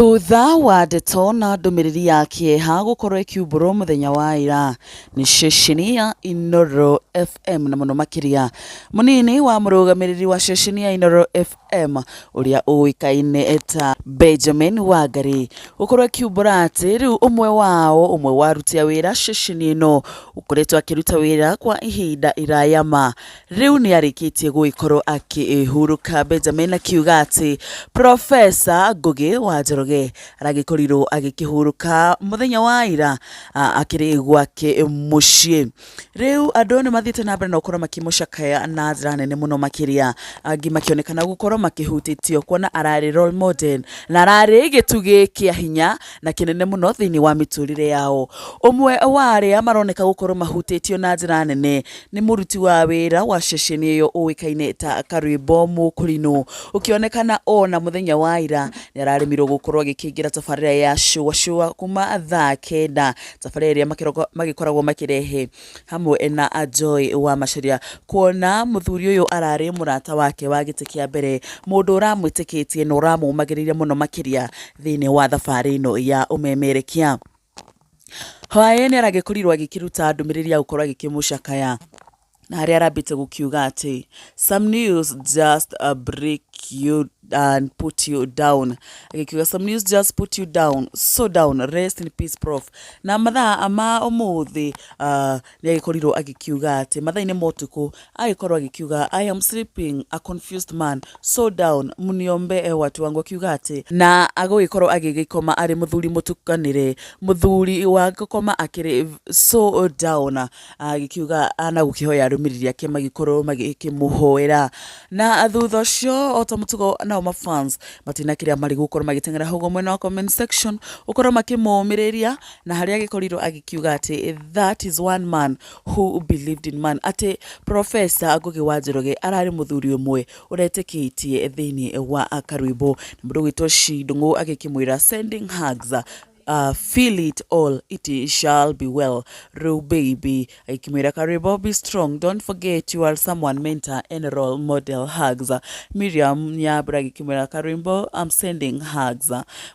Thutha wa ndeto na ndumiriri ya Kieha gukorwo ikiumbũrwo muthenya wa ira ni ceceni ya Inoro FM na muno makiria munini wa murugamiriri wa ceceni ya Inoro FM uria uikaine eta Benjamin Wangari gukorwo ikiumbũra ati riu umwe wa aruti a wira ceceni ino ukoretwo akiruta wira kwa ihinda irayama riu ni arikitie guikorwo akihuruka. Benjamin akiuga ati Professor Ngugi wa aragikoriro agikihuruka muthenya wa ira akiri gwake mucii. Riu andu ni mathite na mbere na gukorwo makimucakaya na njira nene muno makiria, angi makionekana gukorwo makihutitio kuona arari role model na arari gitugi kia hinya na kinene muno thiini wa miturire yao. Umwe wa aria maroneka gukorwo mahutitio na njira nene ni muruti wa wira wa ceceni iyo uikaine ta Karwimbo Mukurinu, ukionekana ona muthenya wa ira ni ararimirwo gukorwo agikingira tabarira ya shua kuma thaa kenda, tabarira iria magikoragwo makirehe hamwe na Joy wa Macharia, kuona muthuri uyu arari murata wake wa giti kia mbere, mundu uramwitikitie na uramumagiriria muno makiria thiini wa thabari ino ya umemerekia. Hwae ni aragikoriro agikiruta ndumiriri ya gukorwo agikimucakaya na haria arambite gukiuga ati some news just break you and put you down. Akikiuga some news just put you down, so down, rest in peace prof. Na mathaa ama umuthi ni agikoriro agikiuga ati mathaa-ini motuku agikorwo agikiuga I am sleeping a confused man, so down, muniombe watu wangu. Akiuga ati na agikorwo agigikoma ari muthuri mutukanire, muthuri wa gukoma akiri so down, agikiuga ana gukihoya arumiriri ake magikorwo magikimuhoera. Na thutha ucio ota mutugo na mafans matina kiria mari gukorwo magitengera hugo mwena wa comment section ukorwo makimomiriria, na haria gikoriro agikiuga ati that is one man who believed in man, ati Professor Ngugi wa Njoroge arari muthuri umwe uretikitie thiini wa Karwimbo. Mundu gwitwo Shidungu agikimwira sending hugs, feel it all, it shall be well, Ru baby. Aikimwira Karwimbo, be strong, don't forget you are someone mentor and role model. Hugs. Miriam Nyabura agikimwira Karwimbo, I'm sending hugs.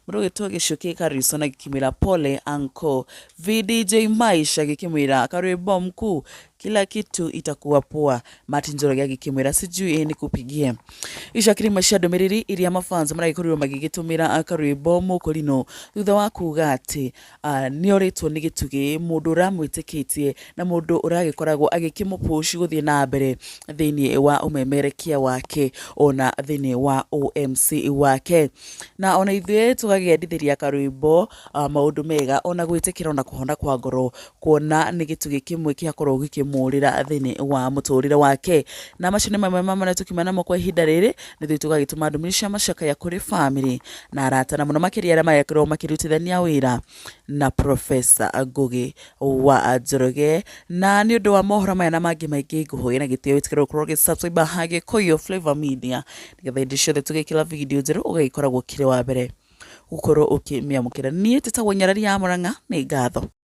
Mundu gwitwo Gicuki Karison agikimwira pole uncle. VDJ Maisha agikimwira Karwimbo mkuu, kila kitu itakuwa poa. Martin Njoroge agikimwira sijui ni kupigie. Ishakiri mashia ndumiriri iria mafans maragikorwo magigitumira Karwimbo Mukurinu thutha wa kuga ati ni oritwo ni gitugi mundu uramwitikitie na mundu uragikoragwo agikimupush guthie na mbere thiini wa umemerekia wake ona thiini wa OMC wake. Na ona ithue tugagiendithiria Karwimbo maundu mega ona gwitikira ona kuhona kwa ngoro, kuona ni gitugi kimwe kiakorwo gikimurira thiini wa muturire wake. Na macini mamwe mamwe tukimana mo kwa ihinda riri ni tugagituma ndumiri cia macakaya kuri family na arata na muno makiria aria magekirwo makirutithania wira na Professor Ngugi wa Njoroge. Na ni undu wa mohoro maya na mangi maingi nguhoya na gitio witikira ukorwo subscribe ha Gikuu Flavor Media nigetha indi ciothe tugikira video njeru ugaikoragwo kire wa mbere gukorwo ukimiamukira. Nie titagwo Nyarari ya Murang'a, ni ngatho.